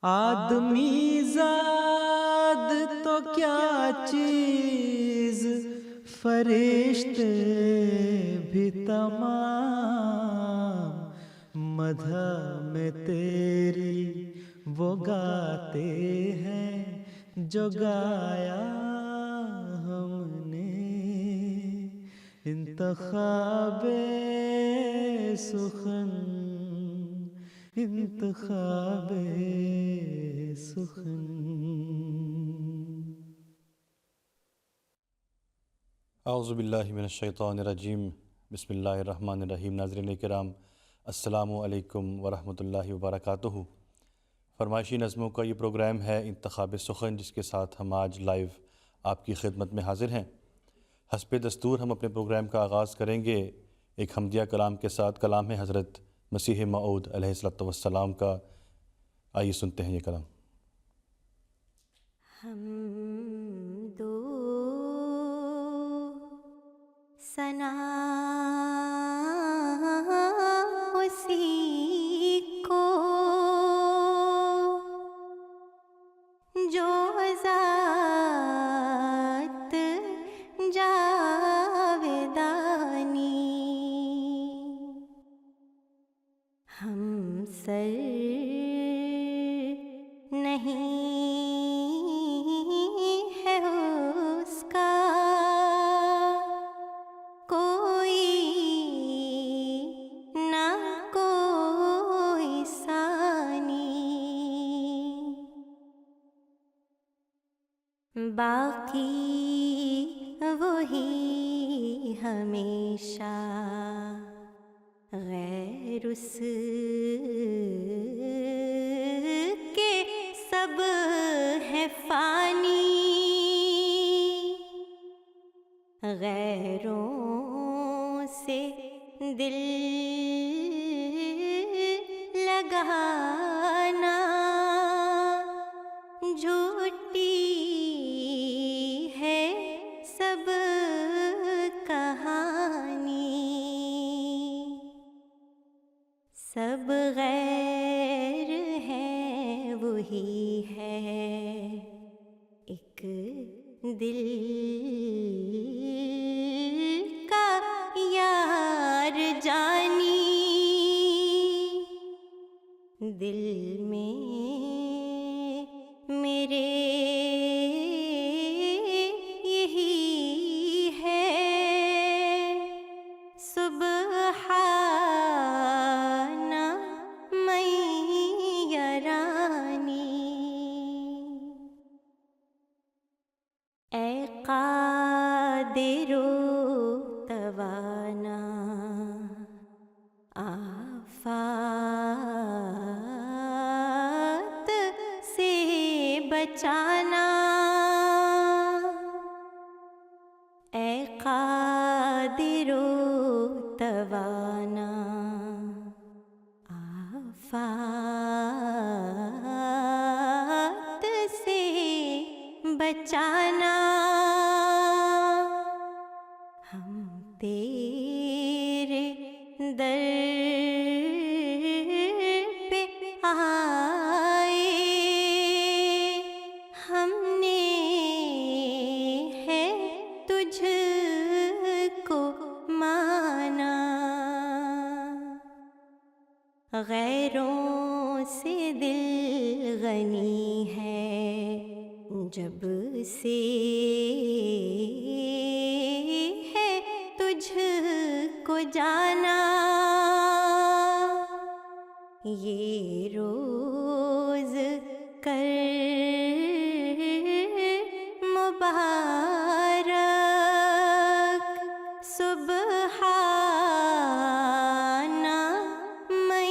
آدمی زاد تو کیا چیز، فرشتے بھی تمام مدح میں تیری وہ گاتے ہیں جو گایا ہم نے، انتخاب سخن انتخاب سخن۔ اعوذ باللہ من الشیطان الرجیم، بسم اللہ الرحمن الرحیم۔ ناظرین کرام، السلام علیکم ورحمۃ اللہ وبرکاتہ۔ فرمائشی نظموں کا یہ پروگرام ہے انتخاب سخن، جس کے ساتھ ہم آج لائیو آپ کی خدمت میں حاضر ہیں۔ حسب دستور ہم اپنے پروگرام کا آغاز کریں گے ایک حمدیہ کلام کے ساتھ، کلام ہے حضرت مسیح موعود علیہ السلام کا۔ آئیے سنتے ہیں یہ کلام۔ حمد و ثنا اسی کو جو ذات جاودانی، ہم سر نہیں ہے اس کا کوئی نہ کوئی ثانی، باقی وہی ہمیشہ غیر اس کے سب ہے فانی، غیروں سے دل لگانا جھوٹی ہے سب کہانی، سب غیر ہے وہی ہے ایک دل کا یار جانی، دل میں میرے یہی ہے سبحان من یرانی، اے قادر و توانا آفات سے بچانا، اے قادر و توانا آفات سے بچانا، ہم تیرے در پہ آئے، ہم نے ہے تجھ کو مانا، غیروں سے دل غنی ہے جب سے ہے تجھ کو جانا، یہ روز کر مبارک سبحان من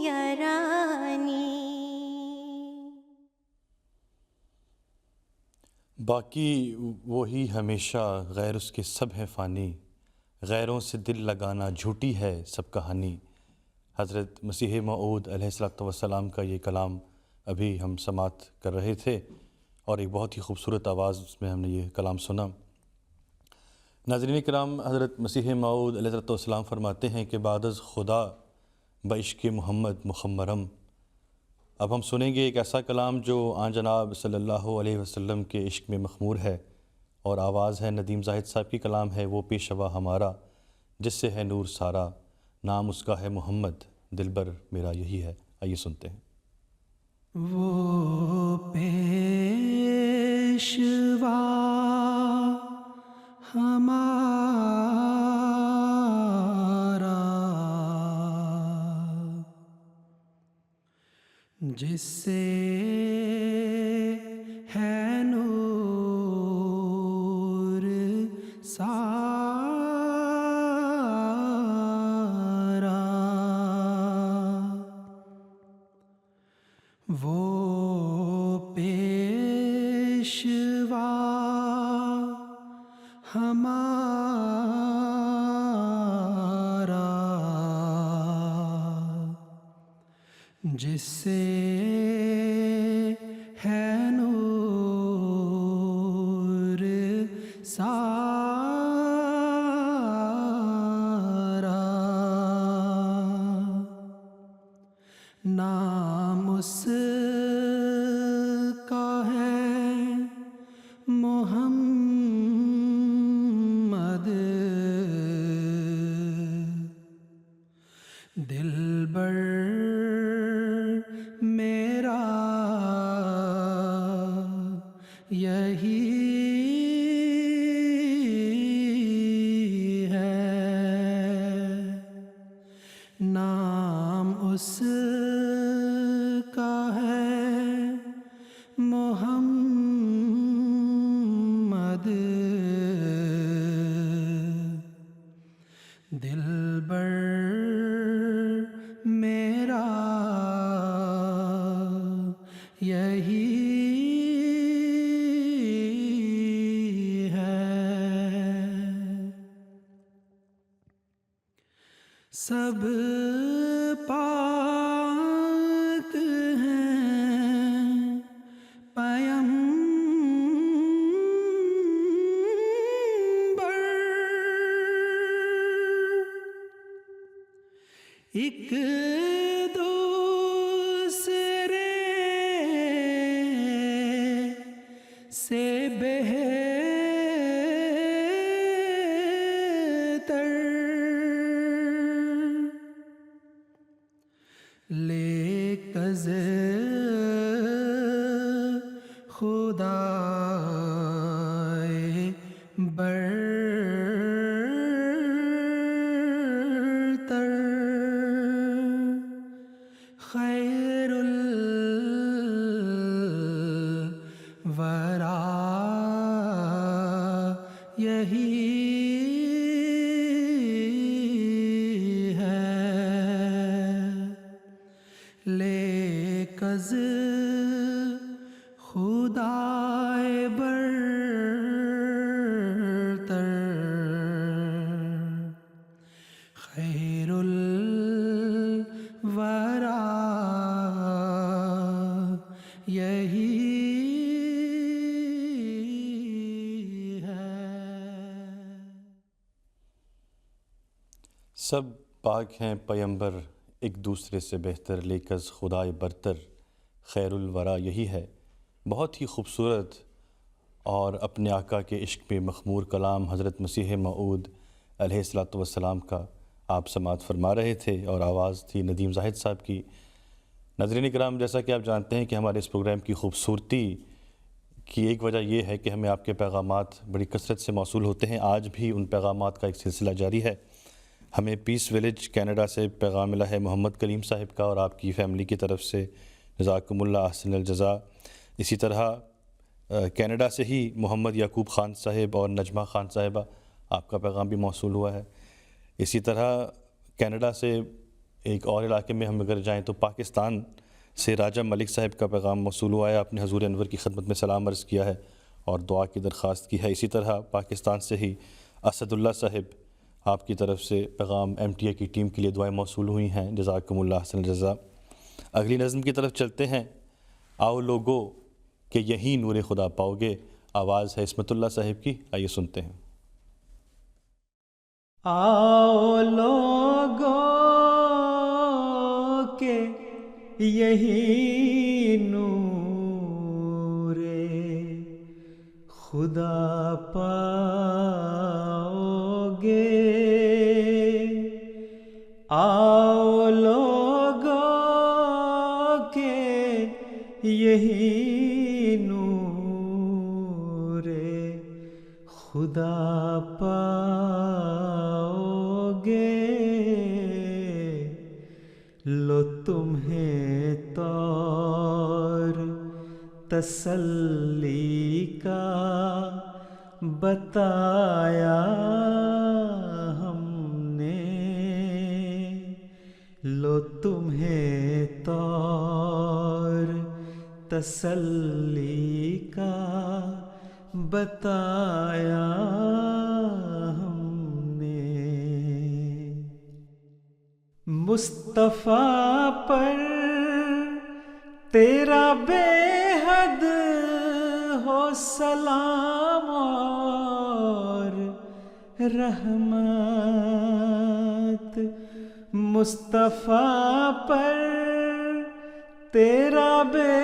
یرانی، باقی وہی ہمیشہ غیر اس کے سب ہے فانی، غیروں سے دل لگانا جھوٹی ہے سب کہانی۔ حضرت مسیح موعود علیہ السلام کا یہ کلام ابھی ہم سماعت کر رہے تھے، اور ایک بہت ہی خوبصورت آواز میں ہم نے یہ کلام سنا۔ ناظرین کرام، حضرت مسیح موعود علیہ السلام فرماتے ہیں کہ بعد از خدا بعشق محمد مخمرم، اب ہم سنیں گے ایک ایسا کلام جو آن جناب صلی اللہ علیہ وسلم کے عشق میں مخمور ہے، اور آواز ہے ندیم زاہد صاحب کی کلام ہے وہ پیشوا ہمارا جس سے ہے نور سارا، نام اس کا ہے محمد دلبر میرا یہی ہے۔ آئیے سنتے ہیں۔ وہ پیشوا ہمارا جس سے ہے نور سارا، وہ پیشوا ہمارا جس سے ہے نور سارا، نام اس کا ہے محمد دلبر میرا یہی ہے، نام اس کا ہے محمد دلبر میرا یہی ہے۔ سب پاک ہیں پیمبر، ایک دوسرے سے بہتر، لیکز خدا برتر، خیر الورا یہی ہے، لیکز خدائے برتر، خیر الورا یہی ہے۔ سب پاک ہیں پیمبر ایک دوسرے سے بہتر، لیکز خدائے برتر، خیر الورا یہی ہے۔ بہت ہی خوبصورت اور اپنے آقا کے عشق میں مخمور کلام حضرت مسیح موعود علیہ الصلاۃ والسلام کا آپ سماعت فرما رہے تھے، اور آواز تھی ندیم زاہد صاحب کی۔ ناظرین کرام، جیسا کہ آپ جانتے ہیں کہ ہمارے اس پروگرام کی خوبصورتی کی ایک وجہ یہ ہے کہ ہمیں آپ کے پیغامات بڑی کثرت سے موصول ہوتے ہیں۔ آج بھی ان پیغامات کا ایک سلسلہ جاری ہے۔ ہمیں پیس ویلیج کینیڈا سے پیغام ملا ہے محمد کلیم صاحب کا، اور آپ کی فیملی کی طرف سے جزاکم اللہ احسن الجزا۔ اسی طرح کینیڈا سے ہی محمد یعقوب خان صاحب اور نجمہ خان صاحبہ، آپ کا پیغام بھی موصول ہوا ہے۔ اسی طرح کینیڈا سے ایک اور علاقے میں ہم اگر جائیں تو پاکستان سے راجہ ملک صاحب کا پیغام موصول ہوا ہے، آپ نے حضور انور کی خدمت میں سلام عرض کیا ہے اور دعا کی درخواست کی ہے۔ اسی طرح پاکستان سے ہی اسد اللہ صاحب، آپ کی طرف سے پیغام ایم ٹی اے کی ٹیم کے لیے دعائیں موصول ہوئی ہیں، جزاکم اللہ احسن الجزا۔ اگلی نظم کی طرف چلتے ہیں۔ آؤ لوگو کہ یہیں نور خدا پاؤ گے، آواز ہے عصمت اللہ صاحب کی، آئیے سنتے ہیں۔ آؤ لوگو کہ یہی نور خدا پاؤ گے. آؤ لوگوں کے یہی نور خدا پاؤ گے. لو تمہیں طور تسلی کا بتایا ہم نے. لو تمہیں طور تسلی کا بتایا ہم نے. مصطفیٰ پر تیرا بے حد ہو سلام اور رحمت. مصطفیٰ پر تیرا بے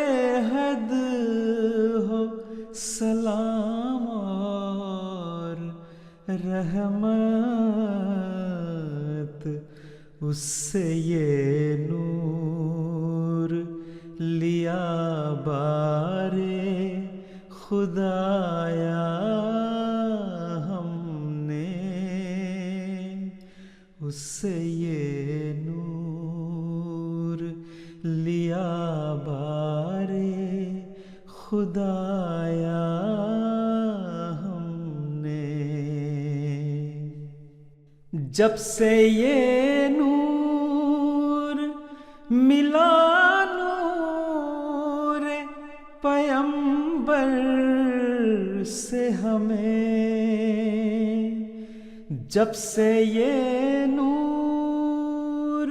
حد ہو سلام اور رحمت. اس سے یہ نور لیا بارے خدایا ہم نے. اس سے یہ نور لیا بارے خدایا ہم نے. جب سے یہ نور ملا نور پیغمبر سے ہمیں. جب سے یہ نور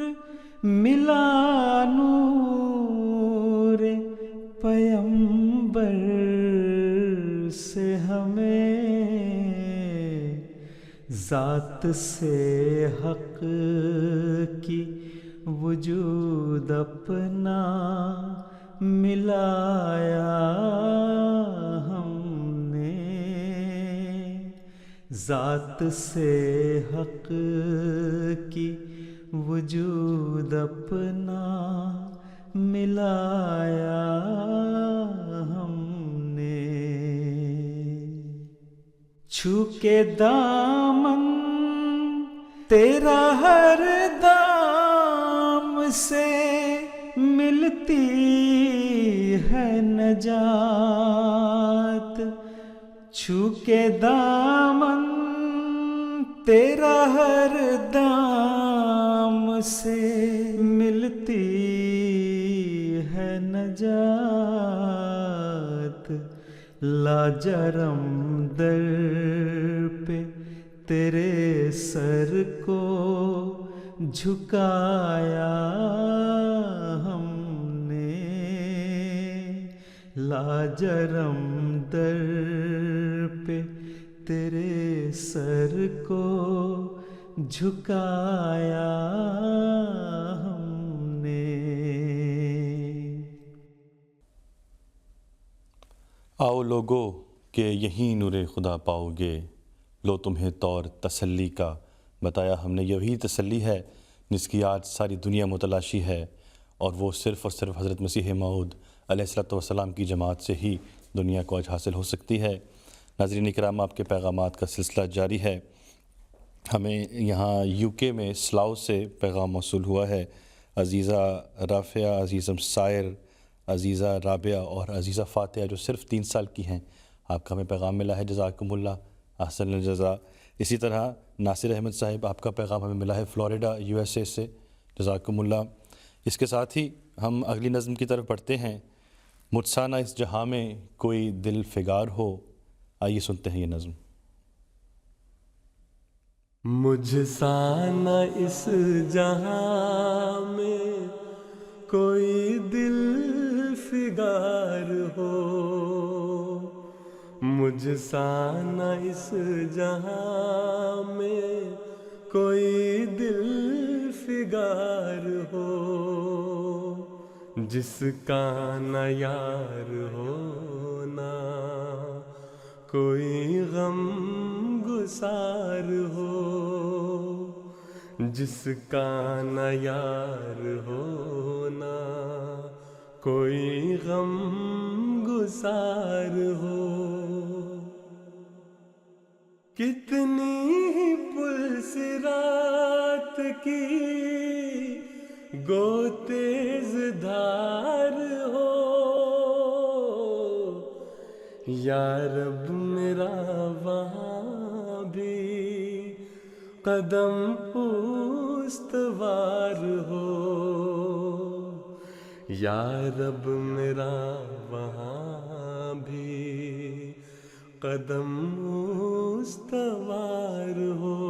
ملا نور پیغمبر سے ہمیں. ذات سے حق کی وجود اپنا ملایا ہم نے. ذات سے حق کی وجود اپنا ملایا ہم نے. چھو کے دامن تیرا ہر دام سے ملتی ہے نجات. چھو کے دامن تیرا ہر دام سے ملتی ہے نجات. لاجرم در پہ تیرے سر کو جھکایا ہم نے. لاجرم در پہ تیرے سر کو جھکایا ہم نے. آؤ لوگو کہ یہیں نور خدا پاؤ گے. لو تمہیں طور تسلی کا بتایا ہم نے. یہی تسلی ہے جس کی آج ساری دنیا متلاشی ہے، اور وہ صرف اور صرف حضرت مسیح موعود علیہ السلام کی جماعت سے ہی دنیا کو آج حاصل ہو سکتی ہے. ناظرین کرام، آپ کے پیغامات کا سلسلہ جاری ہے. ہمیں یہاں UK میں سلاؤ سے پیغام موصول ہوا ہے. عزیزہ رافعہ، عزیزم سائر، عزیزہ رابعہ اور عزیزہ فاتحہ جو صرف 3 سال کی ہیں، آپ کا ہمیں پیغام ملا ہے. جزاکم اللہ احسن الجزا. اسی طرح ناصر احمد صاحب، آپ کا پیغام ہمیں ملا ہے فلوریڈا USA سے. جزاکم اللہ. اس کے ساتھ ہی ہم اگلی نظم کی طرف بڑھتے ہیں. مجھ سا نہ اس جہاں میں کوئی دل فگار ہو. آئیے سنتے ہیں یہ نظم. مجھ سا نہ اس جہاں میں کوئی دل فگار ہو. مجھ سا نہ اس جہاں میں کوئی دل فگار ہو. جس کا نہ یار ہونا کوئی غم گسار ہو، جس کا نہ یار ہونا کوئی غم گسار ہو۔ کتنی ہی پلسرات کی گو تیز دھار ہو، یا رب میرا وہاں بھی قدم استوار ہو، یا رب میرا وہاں بھی قدم استوار ہو۔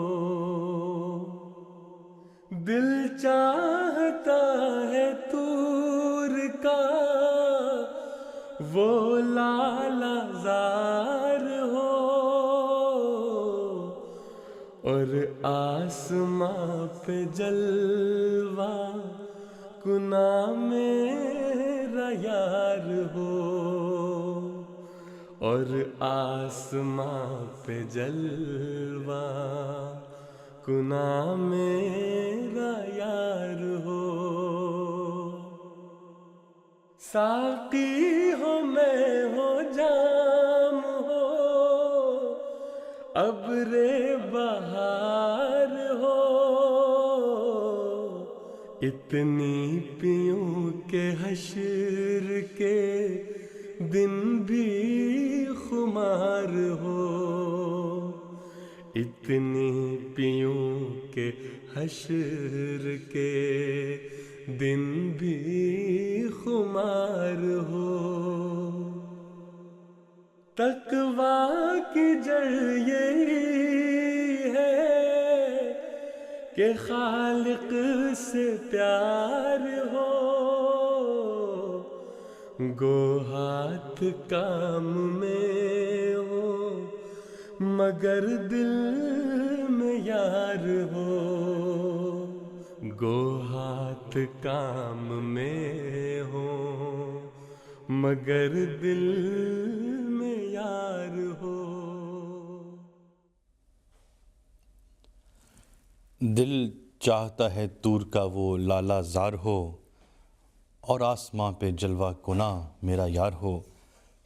دل چاہتا ہے طور کا وہ لالا زار ہو، اور آسماں پہ جلوہ کنا میرا یار ہو، اور آسماں پہ جلوہ کنا میرا یار ہو۔ ساقی ہو میں ہو جام ہو ابر بہار ہو، اتنی پیوں کہ حشر کے دن بھی خمار ہو، اتنی پیوں کہ حشر کے دن بھی خمار ہو۔ تقویٰ کی جڑ یہی ہے کہ خالق سے پیار ہو، گو ہاتھ کام میں ہو مگر دل میں یار ہو، گو ہاتھ کام میں ہو مگر دل میں یار ہو۔ دل چاہتا ہے طور کا وہ لالا زار ہو، اور آسماں پہ جلوہ کنا میرا یار ہو۔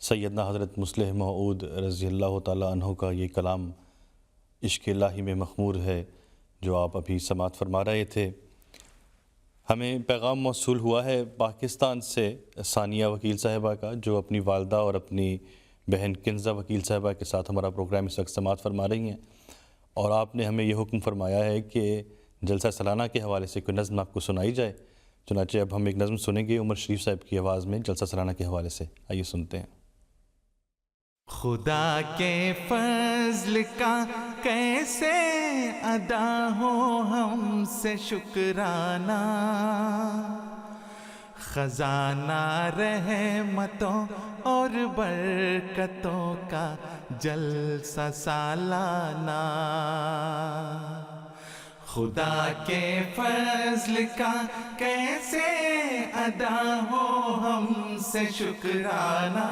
سیدنا حضرت مصلح موعود رضی اللہ تعالیٰ عنہ کا یہ کلام عشق الہی میں مخمور ہے جو آپ ابھی سماعت فرما رہے تھے۔ ہمیں پیغام موصول ہوا ہے پاکستان سے ثانیہ وکیل صاحبہ کا، جو اپنی والدہ اور اپنی بہن کنزہ وکیل صاحبہ کے ساتھ ہمارا پروگرام اس وقت سماعت فرما رہی ہیں، اور آپ نے ہمیں یہ حکم فرمایا ہے کہ جلسہ سالانہ کے حوالے سے کوئی نظم آپ کو سنائی جائے۔ چنانچہ اب ہم ایک نظم سنیں گے عمر شریف صاحب کی آواز میں جلسہ سالانہ کے حوالے سے، آئیے سنتے ہیں۔ خدا کے فضل کا کیسے ادا ہو ہم سے شکرانہ، خزانہ رحمتوں اور برکتوں کا جلسہ سالانہ۔ خدا کے فضل کا کیسے ادا ہو ہم سے شکرانہ،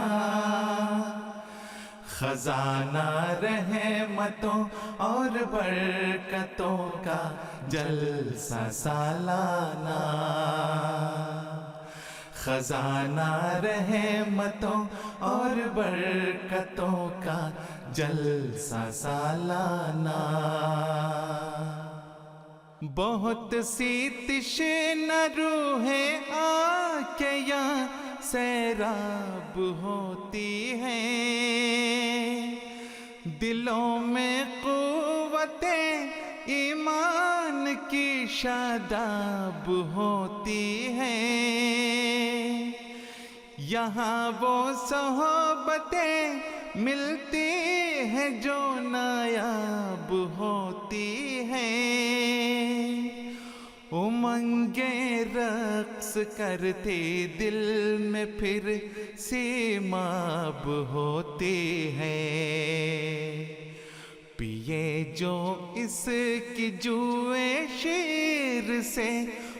خزانہ رحمتوں اور برکتوں کا جلسہ سالانہ، خزانہ رحمتوں اور برکتوں کا جلسہ سالانہ۔ بہت سی تشنہ روحیں آ کے یہاں سیراب ہوتی ہیں، دلوں میں قوت ایمان کی شاداب ہوتی ہیں، یہاں وہ صحبتیں ملتی ہیں جو نایاب ہوتی ہیں، امنگیں رقص کرتی دل میں پھر سیماب ہوتی ہیں، پیے جو اس کی جوئے شیر سے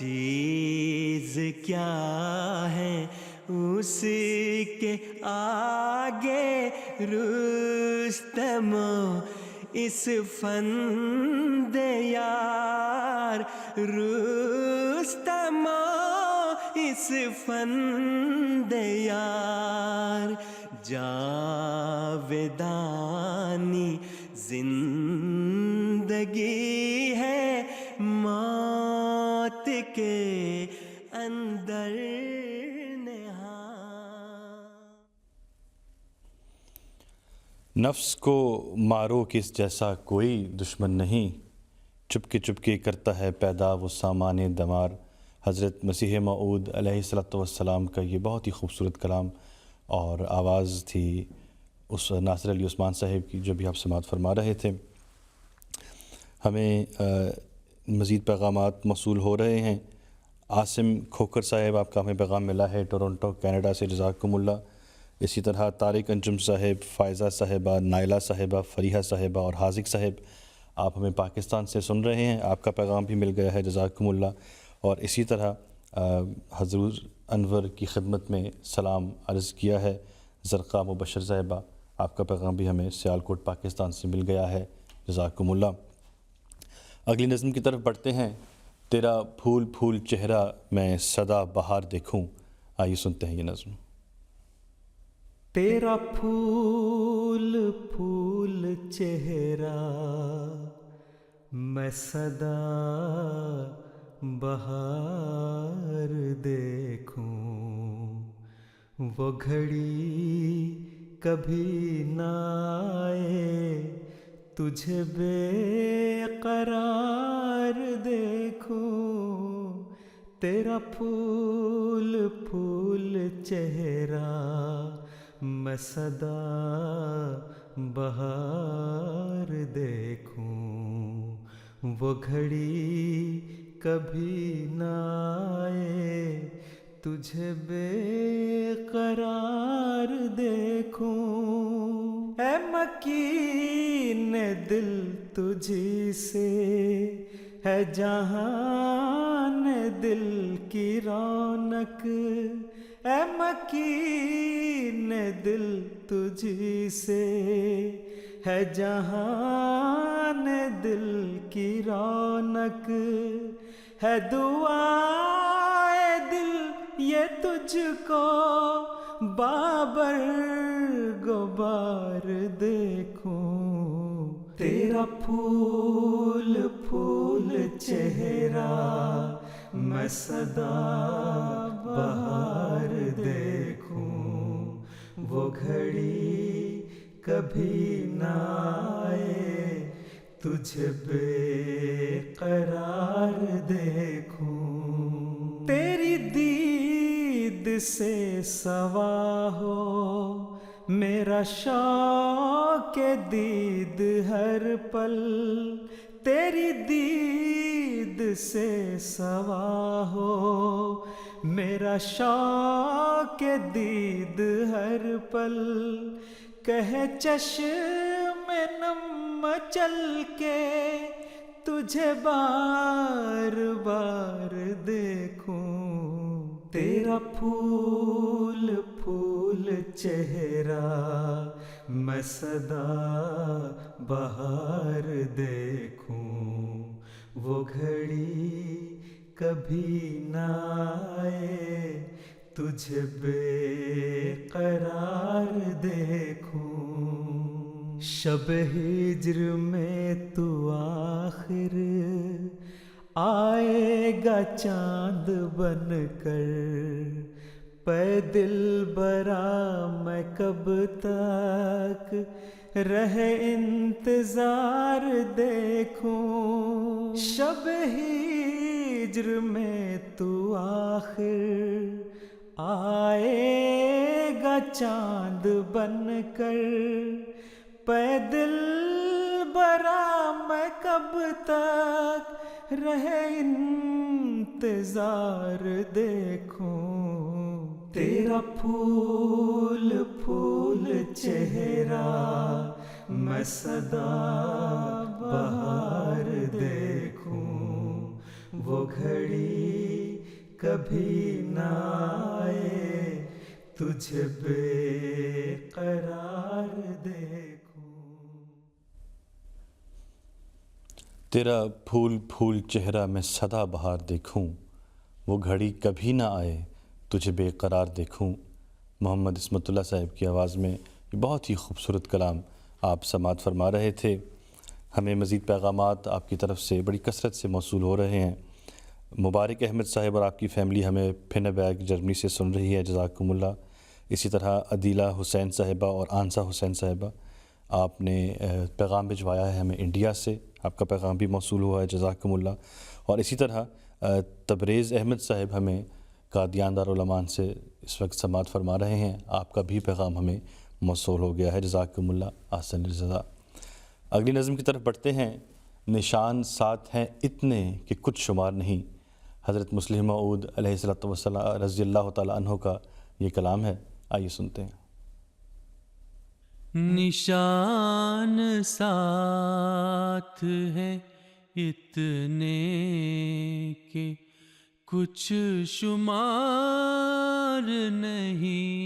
چیز کیا ہے اس کے آگے رستم اس فند یار، رستم اس فند یار، جاودانی زندگی ہے موت کے اندر نفس کو مارو کس جیسا کوئی دشمن نہیں، چپکے کرتا ہے پیدا وہ سامان دمار۔ حضرت مسیح موعود علیہ الصلوۃ والسلام کا یہ بہت ہی خوبصورت کلام اور آواز تھی اس ناصر علی عثمان صاحب کی جو بھی آپ سماعت فرما رہے تھے۔ ہمیں مزید پیغامات موصول ہو رہے ہیں۔ عاصم کھوکر صاحب، آپ کا ہمیں پیغام ملا ہے ٹورنٹو کینیڈا سے، جزاکم اللہ۔ اسی طرح طارق انجم صاحب، فائزہ صاحبہ، نائلہ صاحبہ، فریحہ صاحبہ اور حاذق صاحب، آپ ہمیں پاکستان سے سن رہے ہیں، آپ کا پیغام بھی مل گیا ہے، جزاکم اللہ۔ اور اسی طرح حضور انور کی خدمت میں سلام عرض کیا ہے زرقا مبشر صاحبہ، آپ کا پیغام بھی ہمیں سیالکوٹ پاکستان سے مل گیا ہے، جزاکم اللہ۔ اگلی نظم کی طرف بڑھتے ہیں۔ تیرا پھول پھول چہرہ میں سدا بہار دیکھوں، آئیے سنتے ہیں یہ نظم۔ تیرا پھول پھول چہرہ میں سدا بہار دیکھوں، وہ گھڑی کبھی نہ آئے تجھے بے قرار دیکھوں۔ تیرا پھول پھول چہرہ میں سدا بہار دیکھوں، وہ گھڑی کبھی نہ آئے تجھے بے قرار دیکھوں۔ اے مکین دل تجھی سے ہے جہان دل کی رونق، اے مکین دل تجھی سے ہے جہان دل کی رونق، ہے دعائے دل یہ تجھ کو بابر غبار دیکھوں۔ تیرا پھول پھول چہرہ میں سدا بہار دیکھوں، وہ گھڑی کبھی نہ آئے تجھ بے قرار دیکھوں۔ تیری دید سے سوا ہو میرا شوق دید ہر پل، تیری دید سے سوا ہو میرا شوق دید ہر پل، کہے چشم نم چل کے تجھے بار بار دیکھوں۔ تیرا پھول پھول چہرہ میں سدا بہار دیکھوں، وہ گھڑی کبھی نہ آئے تجھے بے قرار دیکھوں۔ شب ہجر میں تو آخر آئے گا چاند بن کر، پے دل برا میں کب تک رہے انتظار دیکھوں۔ شب ہجر میں تو آخر آئے گا چاند بن کر، پے دل برا میں کب تک رہے انتظار دیکھوں۔ تیرا پھول پھول چہرہ میں سدا بہار دیکھوں، وہ گھڑی کبھی نہ آئے تجھے بے قرار دیکھوں. تیرا پھول پھول چہرہ میں سدا بہار دیکھوں، وہ گھڑی کبھی نہ آئے تجھے بے قرار دیکھوں. محمد عصمت اللہ صاحب کی آواز میں یہ بہت ہی خوبصورت کلام آپ سماعت فرما رہے تھے. ہمیں مزید پیغامات آپ کی طرف سے بڑی کثرت سے موصول ہو رہے ہیں. مبارک احمد صاحب اور آپ کی فیملی ہمیں پھنبیگ جرمنی سے سن رہی ہے، جزاکم اللہ. اسی طرح عدیلہ حسین صاحبہ اور آنسا حسین صاحبہ، آپ نے پیغام بھجوایا ہے ہمیں انڈیا سے، آپ کا پیغام بھی موصول ہوا ہے، جزاکم اللہ. اور اسی طرح تبریز احمد صاحب ہمیں قادیان دارالعمان سے اس وقت سماعت فرما رہے ہیں، آپ کا بھی پیغام ہمیں موصول ہو گیا ہے، جزاکم اللہ احسن الجزا. اگلی نظم کی طرف بڑھتے ہیں. نشان ساتھ ہیں اتنے کہ کچھ شمار نہیں. حضرت مسلم موعود علیہ الصلوۃ والسلام رضی اللہ تعالیٰ عنہ کا یہ کلام ہے، آئیے سنتے ہیں. نشان ساتھ ہے اتنے کہ کچھ شمار نہیں.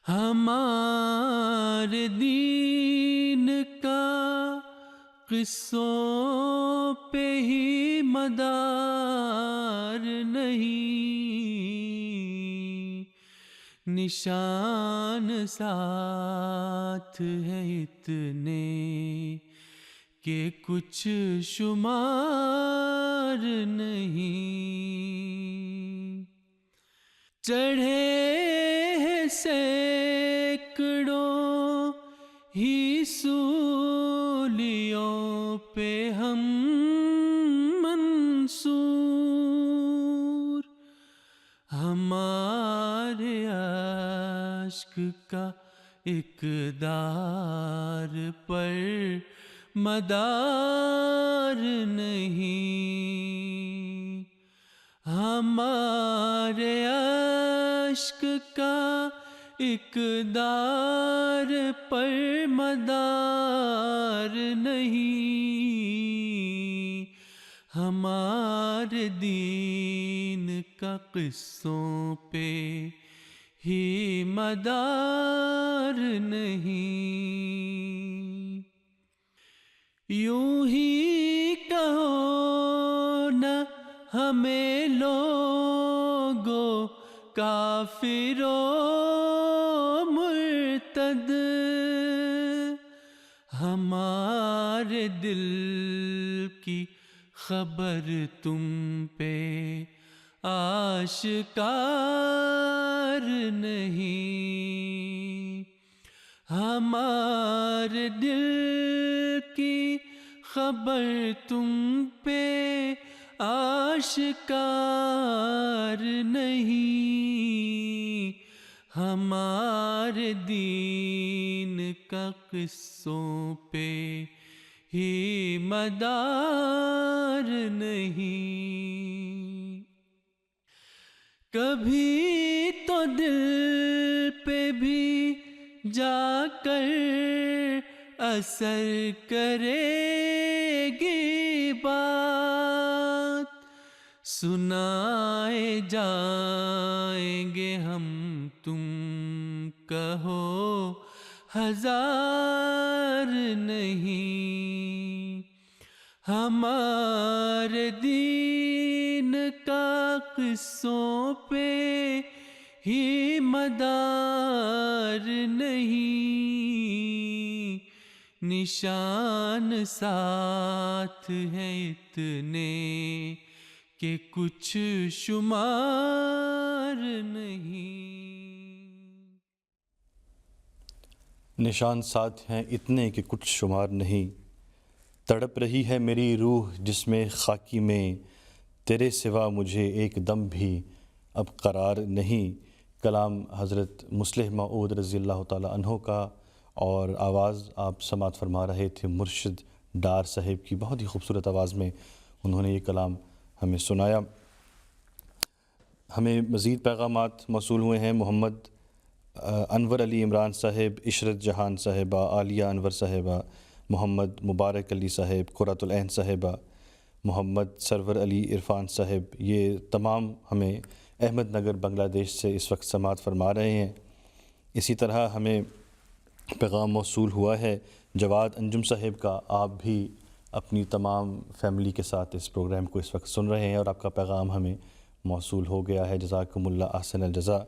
ہمارے دین کا قصوں پہ ہی مدار نہیں. نشان ساتھ ہے اتنے کہ کچھ شمار نہیں. چڑھے ہیں سینکڑوں ہی سولیوں پہ ہم منصور. ہمارے عشق کا اقدار پر مدار نہیں. ہمارے عشق کا اقدار پر مدار نہیں. ہمارے دین کا قصوں پہ ہی مدار نہیں. یوں ہی کہو نہ ہمیں لوگو کافر و مرتد. ہمارے دل کی خبر تم پہ آشکار نہیں. ہمارے دل کی خبر تم پہ آشکار نہیں. ہمارے دین کا قصوں پہ ہی مدار نہیں. کبھی تو دل پہ بھی جا کر اثر کرے گی بات. سنائے جائیں گے ہم تم کہو ہزار نہیں. ہمارے دین کا قصوں پہ ہی مدار نہیں. نشان ساتھ ہے اتنے کہ کچھ شمار نہیں. نشان ساتھ ہیں اتنے کہ کچھ شمار نہیں. تڑپ رہی ہے میری روح جس میں خاکی میں، تیرے سوا مجھے ایک دم بھی اب قرار نہیں. کلام حضرت مسلم موعود رضی اللہ تعالیٰ عنہ کا، اور آواز آپ سماعت فرما رہے تھے مرشد ڈار صاحب کی. بہت ہی خوبصورت آواز میں انہوں نے یہ کلام ہمیں سنایا. ہمیں مزید پیغامات موصول ہوئے ہیں. محمد انور علی عمران صاحب، عشرت جہان صاحبہ، عالیہ انور صاحبہ، محمد مبارک علی صاحب، قرۃ العین صاحبہ، محمد سرور علی عرفان صاحب، یہ تمام ہمیں احمد نگر بنگلہ دیش سے اس وقت سماعت فرما رہے ہیں۔ اسی طرح ہمیں پیغام موصول ہوا ہے جواد انجم صاحب کا، آپ بھی اپنی تمام فیملی کے ساتھ اس پروگرام کو اس وقت سن رہے ہیں اور آپ کا پیغام ہمیں موصول ہو گیا ہے، جزاکم اللہ احسن الجزا۔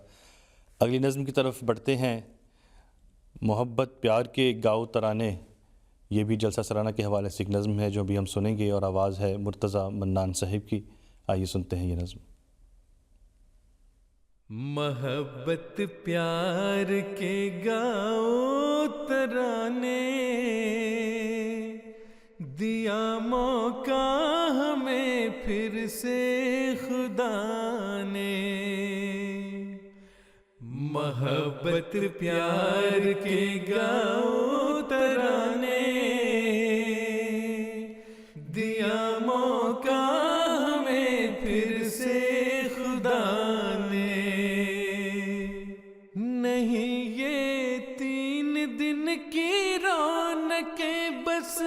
اگلی نظم کی طرف بڑھتے ہیں، محبت پیار کے گاؤ ترانے، یہ بھی جلسہ سرانہ کے حوالے سے ایک نظم ہے جو بھی ہم سنیں گے، اور آواز ہے مرتضیٰ منان صاحب کی۔ آئیے سنتے ہیں یہ نظم۔ محبت پیار کے گاؤ ترانے، دیا موقع ہمیں پھر سے خدا نے۔ محبت پیار کے گاؤ ترانے، دیا موقع ہمیں پھر سے خدا نے۔ نہیں یہ 3 دن کی رونقیں بس،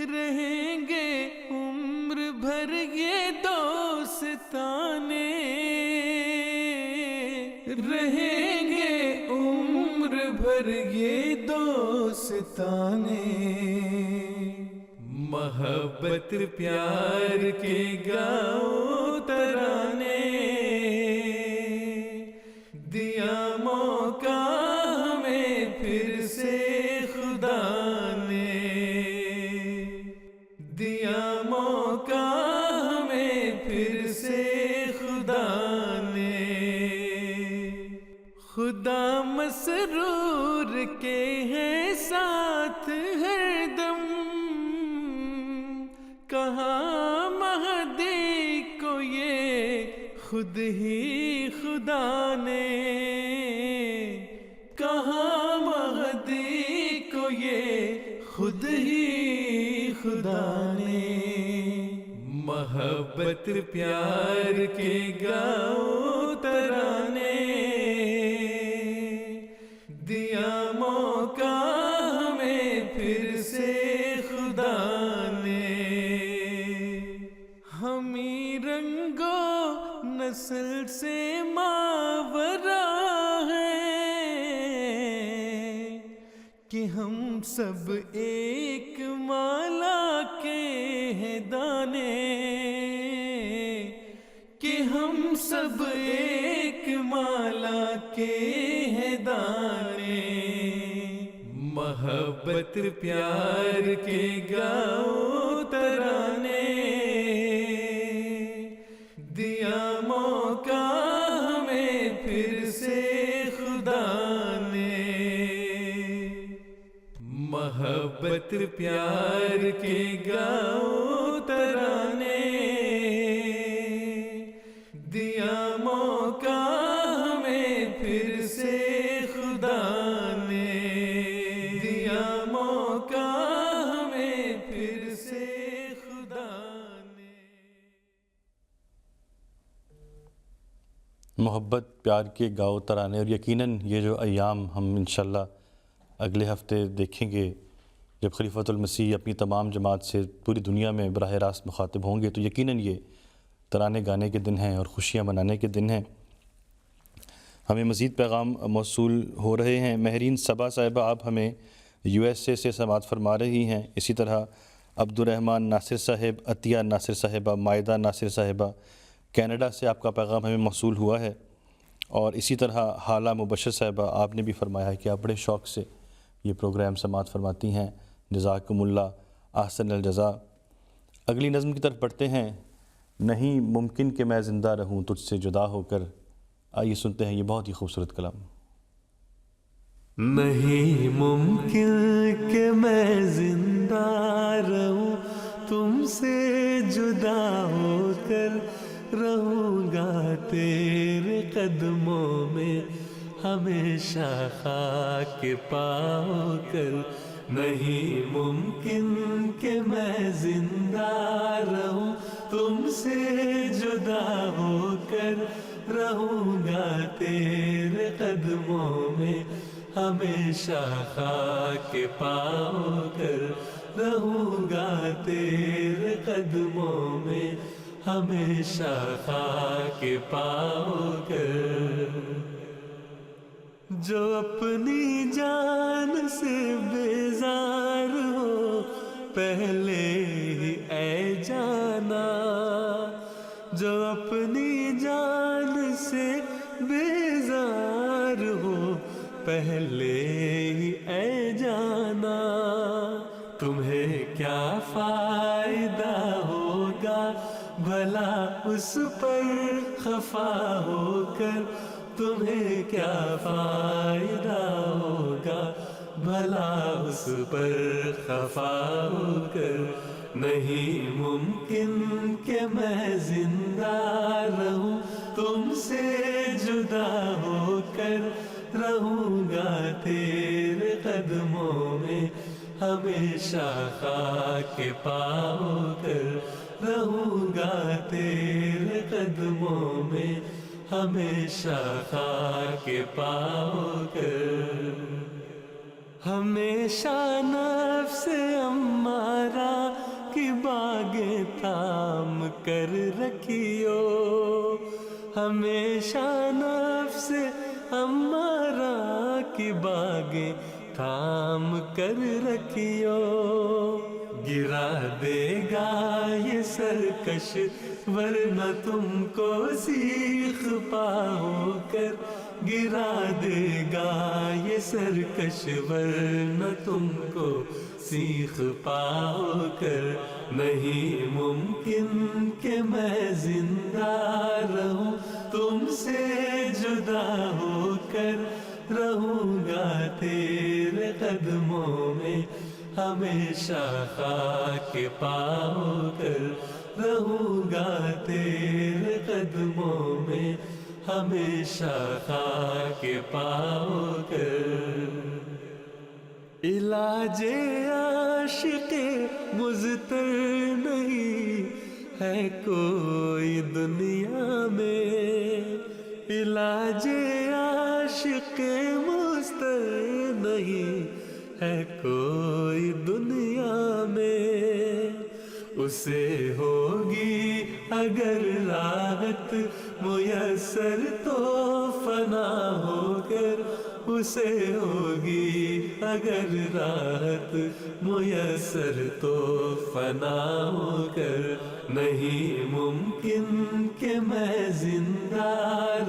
رہیں گے عمر بھر یہ دوستانے، رہیں گے عمر بھر یہ دوستانے۔ محبت پیار کے گاؤ ترانے، دیا موقع ہمیں پھر سے خدا نے، دیا موقع ہمیں پھر سے خدا نے۔ خدا مسرور کے ہیں ساتھ ہر دم، کہاں مہدی کو یہ خود ہی خدا نے، کہاں مہدی کو یہ خود ہی خدا نے۔ محبت پیار کے گاؤ ترانے، دیا موقع ہمیں پھر سے خدا نے۔ ہمیں رنگو نسل سے ماورا ہے کہ ہم سب ایک مالا کے ہیں دانے، کہ ہم سب ایک مالا کے ہیں دانے۔ محبت پیار کے گاؤ ترانے، دیا موقع ہمیں پھر سے خدا نے۔ محبت پیار کے گاؤ ترانے، دیا موقع ہمیں پھر سے خدا نے، دیا موقع ہمیں پھر سے خدا نے۔ محبت پیار کے گاؤ ترانے، اور یقیناً یہ جو ایام ہم انشاءاللہ اگلے ہفتے دیکھیں گے جب خلیفۃ المسیح اپنی تمام جماعت سے پوری دنیا میں براہ راست مخاطب ہوں گے، تو یقیناً یہ ترانے گانے کے دن ہیں اور خوشیاں منانے کے دن ہیں۔ ہمیں مزید پیغام موصول ہو رہے ہیں۔ مہرین صبا صاحبہ آپ ہمیں USA سے سماعت فرما رہی ہیں۔ اسی طرح عبدالرحمن ناصر صاحب، عطیہ ناصر صاحبہ، مائدہ ناصر صاحبہ، کینیڈا سے آپ کا پیغام ہمیں موصول ہوا ہے۔ اور اسی طرح حالہ مبشر صاحبہ، آپ نے بھی فرمایا ہے کہ آپ بڑے شوق سے یہ پروگرام سماعت فرماتی ہیں، جزاکم اللہ احسن الجزا۔ اگلی نظم کی طرف بڑھتے ہیں، نہیں ممکن کہ میں زندہ رہوں تجھ سے جدا ہو کر۔ آئیے سنتے ہیں یہ بہت ہی خوبصورت کلام۔ نہیں ممکن کہ میں زندہ رہوں تم سے جدا ہو کر، رہوں گا تیرے قدموں میں ہمیشہ خاک پاؤ کر۔ نہیں ممکن کہ میں زندہ رہوں تم سے جدا ہو کر، رہوں گا تیرے قدموں میں ہمیشہ خاک پاؤ کر۔ رہوں گا تیرے قدموں میں ہمیشہ خاک پاؤ کر. جو اپنی جان سے بیزار ہو پہلے ہی اے جانا, جو اپنی جان سے بیزار ہو پہلے ہی اے جانا. تمہیں کیا فائدہ ہوگا بھلا اس پر خفا ہو کر, تمہیں کیا فائدہ ہوگا بھلا اس پر خفا ہو کر. نہیں ممکن کہ میں زندہ رہوں تم سے جدا ہو کر, رہوں گا تیرے قدموں میں ہمیشہ خاک پاؤ کر, رہوں گا تیرے قدموں میں ہمیشہ خاک پاؤ کر. ہمیشہ نفس امارہ کی باغیں تھام کر رکھیو, ہمیشہ نفس امارہ کی باغیں تھام کر رکھیو. گرا دے گا یہ سرکش ورنہ تم کو سیخ پاؤ کر, گرا دے گا یہ سرکش ورنہ تم کو سیخ پاؤ کر. نہیں ممکن کہ میں زندہ رہوں تم سے جدا ہو کر, رہوں گا تیرے قدموں میں ہمیشہ خاک پاؤ کر, رہوں گا تیرے قدموں میں ہمیشہ خاک پاؤ کر. علاج عاشق مضطر نہیں ہے کوئی دنیا میں, علاج عاشق مضطر نہیں ہے کوئی دنیا میں. اسے ہوگی اگر راحت میسر تو فنا ہو کر, اسے ہوگی اگر راحت میسر تو فنا ہو کر. نہیں ممکن کہ میں زندہ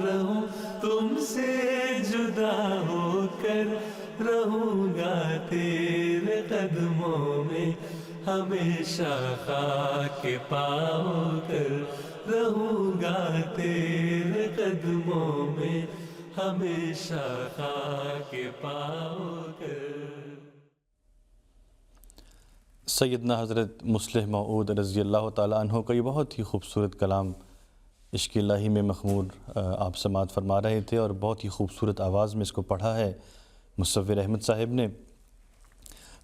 رہوں تم سے جدا ہو کر, رہوں گا تیرے قدموں میں ہمیشہ خاک پاؤ کر, رہوں گا تیرے قدموں میں ہمیشہ خاک پاؤ کر. سیدنا حضرت مصلح موعود رضی اللہ تعالیٰ عنہ کا یہ بہت ہی خوبصورت کلام عشق الہی میں مخمور آپ سماعت فرما رہے تھے, اور بہت ہی خوبصورت آواز میں اس کو پڑھا ہے مصور احمد صاحب نے.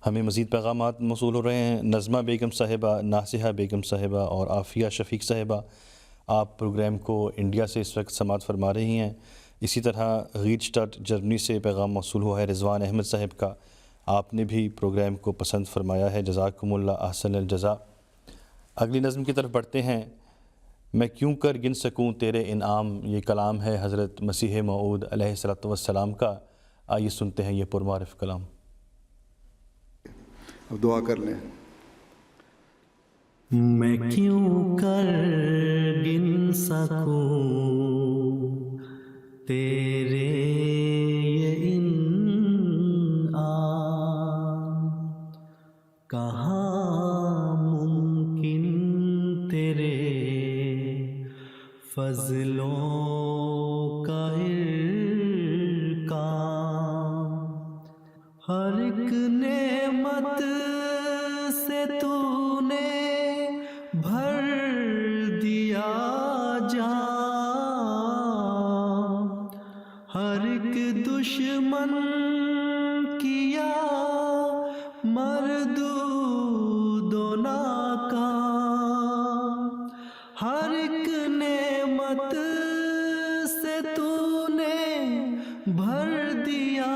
ہمیں مزید پیغامات موصول ہو رہے ہیں. نظمہ بیگم صاحبہ, ناصحہ بیگم صاحبہ اور عافیہ شفیق صاحبہ, آپ پروگرام کو انڈیا سے اس وقت سماعت فرما رہی ہیں. اسی طرح غیٹسٹاٹ جرمنی سے پیغام موصول ہوا ہے رضوان احمد صاحب کا, آپ نے بھی پروگرام کو پسند فرمایا ہے, جزاکم اللہ احسن الجزا. اگلی نظم کی طرف بڑھتے ہیں. میں کیوں کر گن سکوں تیرے انعام, یہ کلام ہے حضرت مسیح موعود علیہ الصلوۃ والسلام کا. آئیے سنتے ہیں یہ پرمعرف کلام. اب دعا کر لیں. میں کیوں کر گن سکوں تیرے یہ انعام, کہاں ممکن تیرے فضلوں کا کام. ہر ایک نعمت سے تو نے بھر دیا جام, ہر ایک دشمن کیا مردود و ناکام. ہر ایک نعمت سے تو نے بھر دیا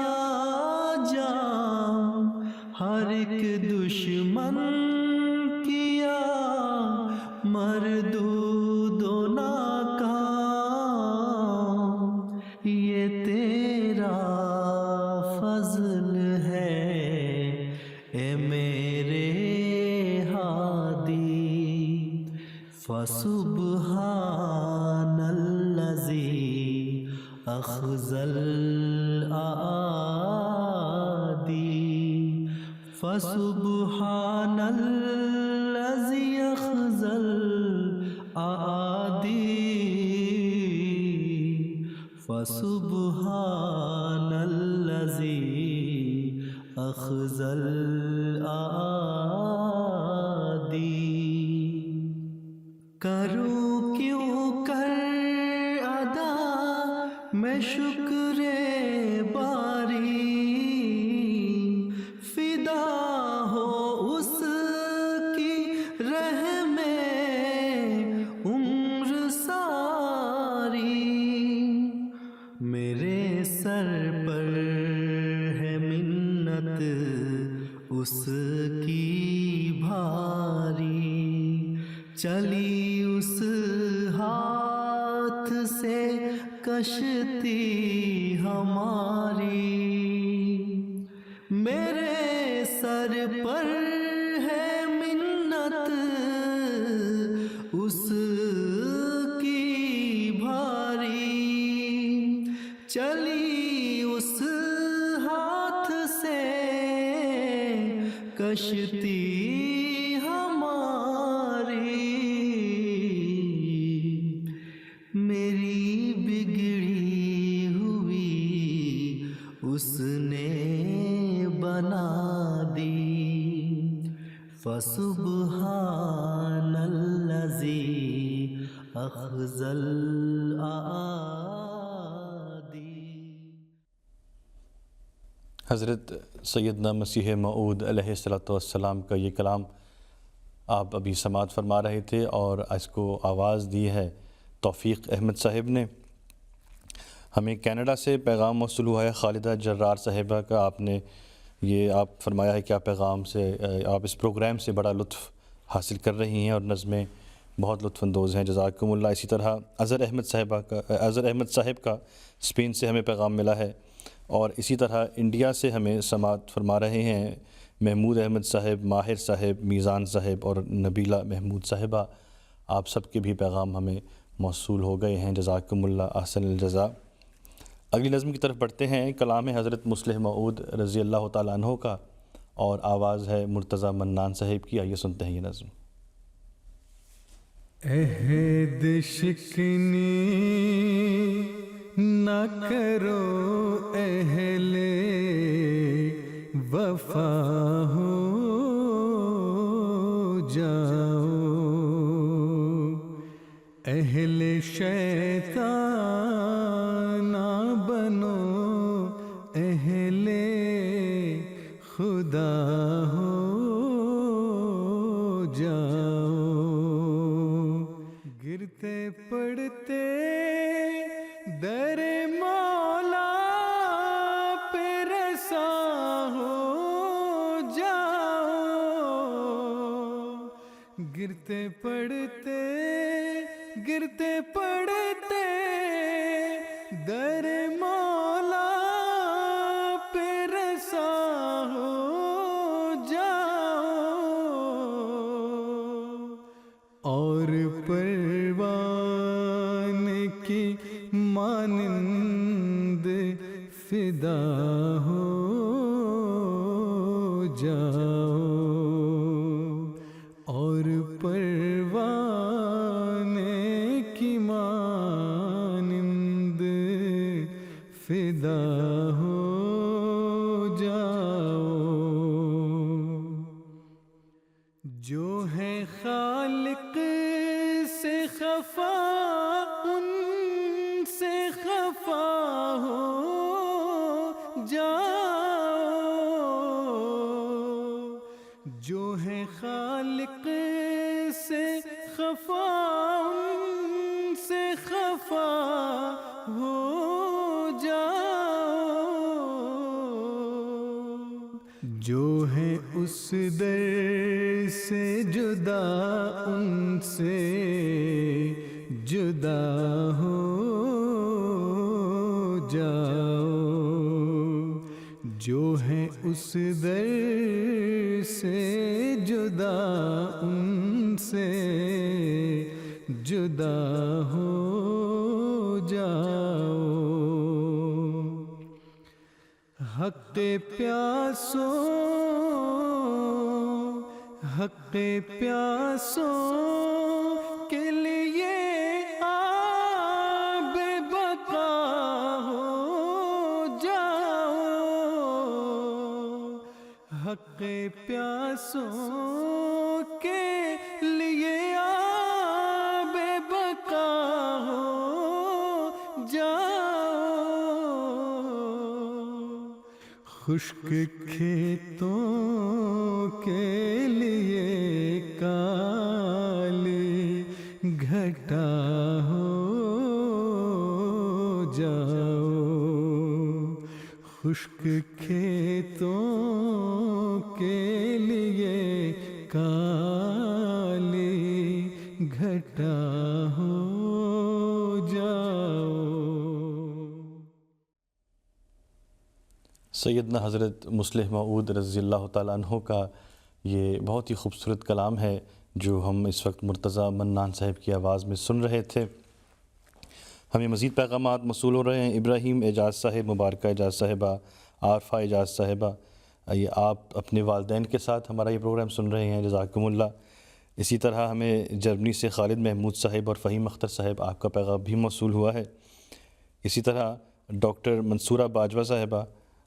جام, ہر ایک دشمن دشمن کیا مردود و ناکام، یہ تیرا فضل ہے اے میرے ہادی۔ فسبحان الذی اخذل اعادی، فسبحان الذی اخذل اعادی، فسبحان الذی اخذل اعادی۔ کروں کیوں کر ادا میں شکر باری، فدا ہو اس کی رہ میں عمر ساری۔ میرے سر پر ہے منت اس کی بھاری، چلی اس ہاتھ سے کشتی ہماری۔ میرے سر پر ہے منت اس کی بھاری، چلی اس ہاتھ سے کشتی ہماری۔ میری بگڑی ہوئی اس نے بنا دی، فسبحان الذی اخذل اعادی۔ حضرت سیدنا مسیح موعود علیہ الصلوۃ والسلام کا یہ کلام آپ ابھی سماعت فرما رہے تھے، اور اس کو آواز دی ہے توفیق احمد صاحب نے۔ ہمیں کینیڈا سے پیغام موصول ہوا ہے خالدہ جرار صاحبہ کا۔ آپ نے یہ آپ فرمایا ہے کہ آپ آپ اس پروگرام سے بڑا لطف حاصل کر رہی ہیں اور نظمیں بہت لطف اندوز ہیں، جزاکم اللہ۔ اسی طرح اظہر احمد صاحب کا اسپین سے ہمیں پیغام ملا ہے، اور اسی طرح انڈیا سے ہمیں سماعت فرما رہے ہیں محمود احمد صاحب، ماہر صاحب، میزان صاحب اور نبیلہ محمود صاحبہ۔ آپ سب کے بھی پیغام ہمیں موصول ہو گئے ہیں، جزاکم اللہ احسن الجزاء۔ اگلی نظم کی طرف بڑھتے ہیں۔ کلام ہے حضرت مصلح موعود رضی اللہ تعالیٰ عنہ کا، اور آواز ہے مرتضیٰ منان صاحب کی۔ آئیے سنتے ہیں یہ نظم۔ عہد شکنی نہ کرو اہل وفا ہو جاؤ، اہل شیطان نہ بنو، اہل خدا ہو جاؤ۔ گرتے پڑتے در مولا پہ رسا ہو جاؤ، گرتے پڑتے در مولا پہ رسا ہو جاؤ، اور پروان کی مانند فدا ہو جاؤ، اور پروان کی مانند فدا ہو جاؤ۔ جو ہے خالق سے خفا ان سے خفا ہو جاؤ، جو ہے خالق سے خفا ان سے خفا ہو جاؤ، جو ہے اس در سے جدا ان سے جدا ہو جاؤ، جو ہے اس در سے جدا ان سے جدا ہو جاؤ۔ حق پیاسو حق پیاسو کے لیے آب بقا ہو جاؤ، حق پیاسو کے لیے آب بقا ہو جاؤ، خشک کھیتوں کے لیے کالی گھٹا ہو جاؤ، خشک کھیتوں کے لیے کالی گھٹا ہو جاؤ۔ سیدنا حضرت مصلح موعود رضی اللہ تعالیٰ عنہ کا یہ بہت ہی خوبصورت کلام ہے جو ہم اس وقت مرتضیٰ منان صاحب کی آواز میں سن رہے تھے۔ ہمیں مزید پیغامات موصول ہو رہے ہیں۔ ابراہیم اعجاز صاحب، مبارکہ اعجاز صاحبہ، عارفہ اعجاز صاحبہ، یہ آپ اپنے والدین کے ساتھ ہمارا یہ پروگرام سن رہے ہیں، جزاکم اللہ۔ اسی طرح ہمیں جرمنی سے خالد محمود صاحب اور فہیم اختر صاحب، آپ کا پیغام بھی موصول ہوا ہے۔ اسی طرح ڈاکٹر منصورہ باجوہ صاحبہ،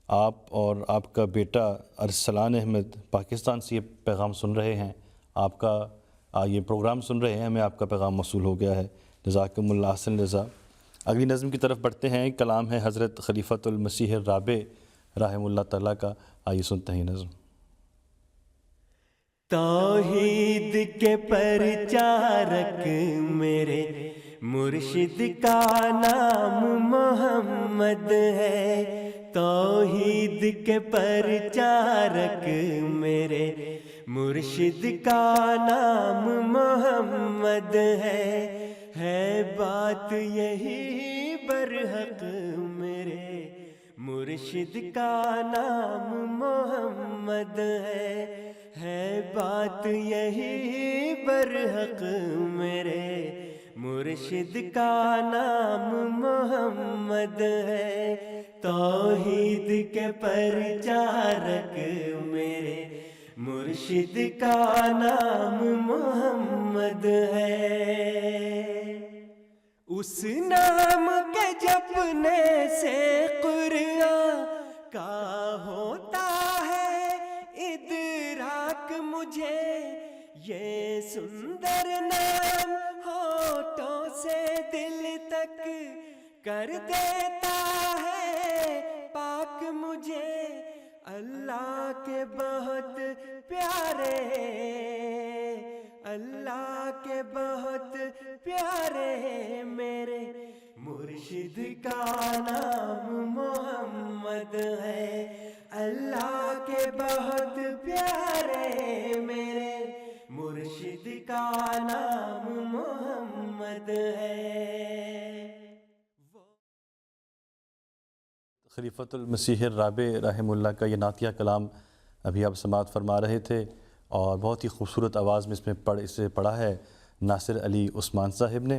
آپ اور آپ کا بیٹا ارسلان احمد پاکستان سے یہ پیغام سن رہے ہیں، آپ کا یہ پروگرام سن رہے ہیں، ہمیں آپ کا پیغام موصول ہو گیا ہے، جزاکم اللہ احسن الجزاء۔ اگلی نظم کی طرف بڑھتے ہیں، کلام ہے حضرت خلیفۃ المسیح الرابع رحمہ اللہ تعالیٰ کا، آئیے سنتے ہیں نظم۔ توحید کے پرچارک میرے مرشد کا نام محمد ہے، توحید کے پرچارک میرے مرشد کا نام محمد ہے بات یہی برحق میرے مرشد کا نام محمد ہے بات یہی برحق میرے مرشد کا نام محمد ہے، توحید کے پرچارک میرے مرشد کا نام محمد ہے۔ اس نام کے جپنے سے قرآن کا ہوتا ہے ادراک، مجھے یہ سندر نام ہونٹوں سے دل تک کر دیتا ہے پاک، مجھے اللہ کے بہت پیارے، اللہ کے بہت پیارے میرے مرشد کا نام محمد ہے، اللہ کے بہت پیارے میرے مرشد کا نام محمد ہے۔ خلیفۃ المسیح الرابع رحمہ اللہ کا یہ نعتیہ کلام ابھی آپ سماعت فرما رہے تھے، اور بہت ہی خوبصورت آواز میں اسے پڑھا ہے ناصر علی عثمان صاحب نے۔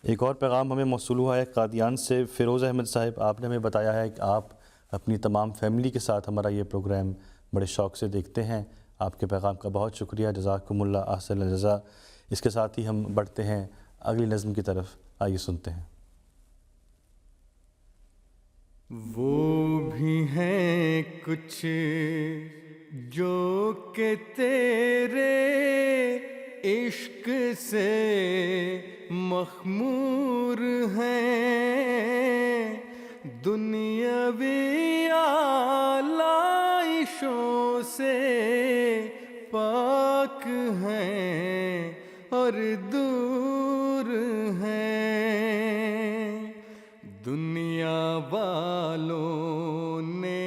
ایک اور پیغام ہمیں موصول ہوا ہے قادیان سے فیروز احمد صاحب، آپ نے ہمیں بتایا ہے کہ آپ اپنی تمام فیملی کے ساتھ ہمارا یہ پروگرام بڑے شوق سے دیکھتے ہیں، آپ کے پیغام کا بہت شکریہ، جزاکم اللہ احسن الجزاء۔ اس کے ساتھ ہی ہم بڑھتے ہیں اگلی نظم کی طرف، آئیے سنتے ہیں۔ وہ بھی ہیں کچھ جو کہ تیرے عشق سے مخمور ہیں، دنیاوی آلائشوں سے پاک ہیں اور دور ہیں، دنیا والوں نے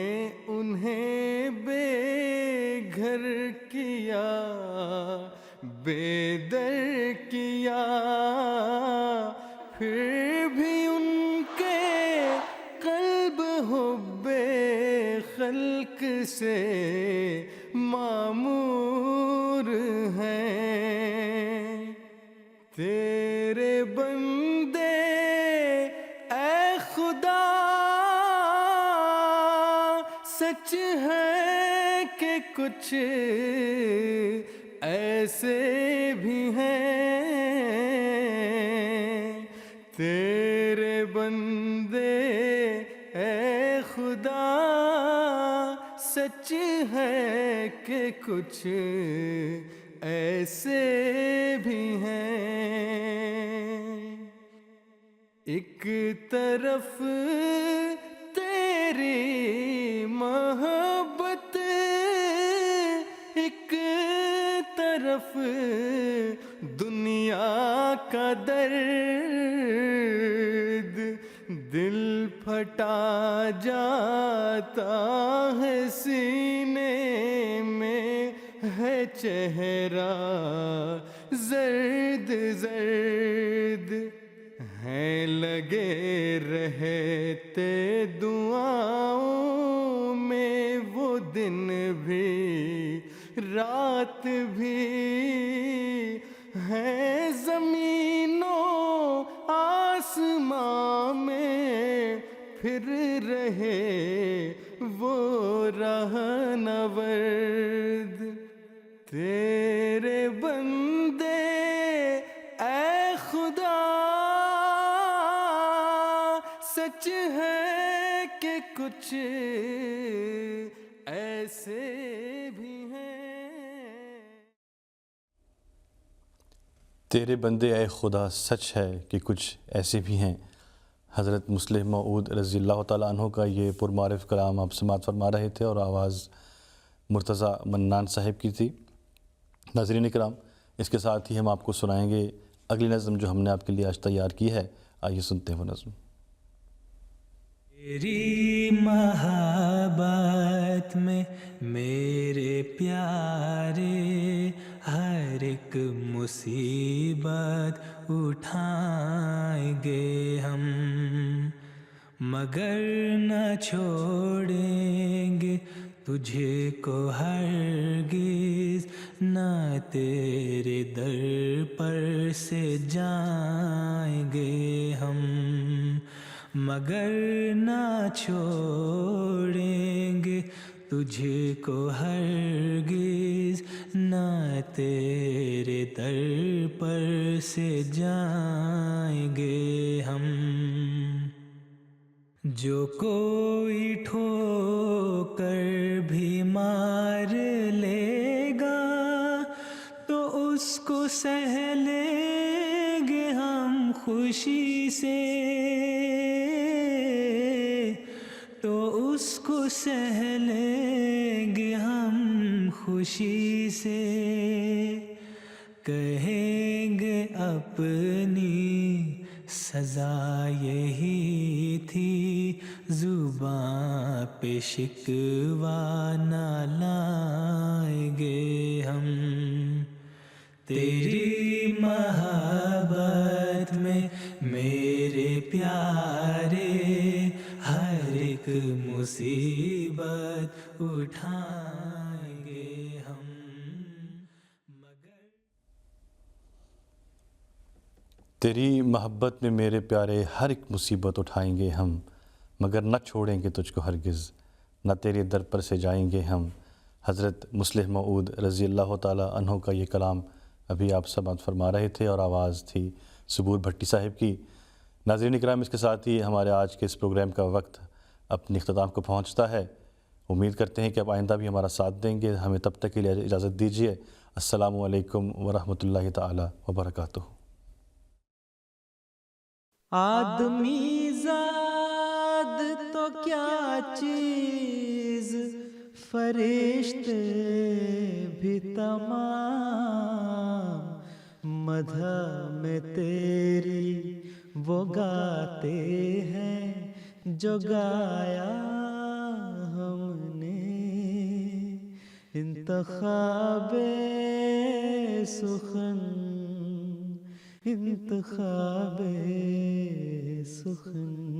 انہیں بے گھر کیا، بے در کیا، پھر بھی ان کے قلب حب خلق سے معمور ہیں۔ تیرے بندے اے خدا سچ ہے کہ کچھ ایسے بھی ہیں، تیرے بندے اے خدا سچ ہے کہ کچھ ایسے بھی ہیں۔ ایک طرف تیری محبت، ایک طرف دنیا کا درد، دل پھٹا جاتا ہے سینے میں ہے چہرہ زرد زرد، ہیں لگے رہتے دعاؤں میں وہ دن بھی رات بھی، ہیں زمین و آسمان میں پھر رہے وہ رہنورد۔ تیرے بندے اے خدا سچ ہے کہ کچھ ایسے بھی ہیں۔ تیرے بندے اے خدا سچ ہے کہ کچھ ایسے بھی ہیں۔ حضرت مسلم موعود رضی اللہ تعالیٰ عنہ کا یہ پرمعرف کلام آپ سماعت فرما رہے تھے اور آواز مرتضیٰ منان صاحب کی تھی۔ ناظرین کرام، اس کے ساتھ ہی ہم آپ کو سنائیں گے اگلی نظم جو ہم نے آپ کے لیے آج تیار کی ہے۔ آئیے سنتے ہیں وہ نظم۔ تیری محبت میں میرے پیارے ہر ایک مصیبت اٹھائیں گے ہم، مگر نہ چھوڑیں گے تجھے کو ہرگز، نہ تیرے در پر سے جائیں گے ہم، مگر نہ چھوڑیں گے تجھ کو ہرگز، نہ تیرے در پر سے جائیں گے ہم۔ جو کوئی ٹھوکر بھی مار لے گا تو اس کو سہ لیں گے ہم خوشی سے، تو اس کو سہ لیں گے ہم خوشی سے، کہیں گے اپنی سزا یہی تھی، زباں پہ شکوہ نہ لائیں گے ہم۔ تیری محبت میں میرے پیارے ہر ایک مصیبت اٹھائیں گے ہم، مگر تیری محبت میں میرے پیارے ہر ایک مصیبت اٹھائیں گے ہم، مگر نہ چھوڑیں گے تجھ کو ہرگز، نہ تیرے در پر سے جائیں گے ہم۔ حضرت مسلم موعود رضی اللہ تعالیٰ عنہ کا یہ کلام ابھی آپ سماعت فرما رہے تھے اور آواز تھی صبور بھٹی صاحب کی۔ ناظرین اکرام، اس کے ساتھ ہی ہمارے آج کے اس پروگرام کا وقت اپنے اختتام کو پہنچتا ہے۔ امید کرتے ہیں کہ آپ آئندہ بھی ہمارا ساتھ دیں گے۔ ہمیں تب تک کے لیے اجازت دیجیے۔ السلام علیکم ورحمۃ اللہ تعالیٰ وبرکاتہ۔ آدمی زاد تو کیا چیز، فرشتے بھی تمام، مدح میں تیری وہ گاتے ہیں جو گایا ہم نے۔ انتخاب سخن انتخاب سخن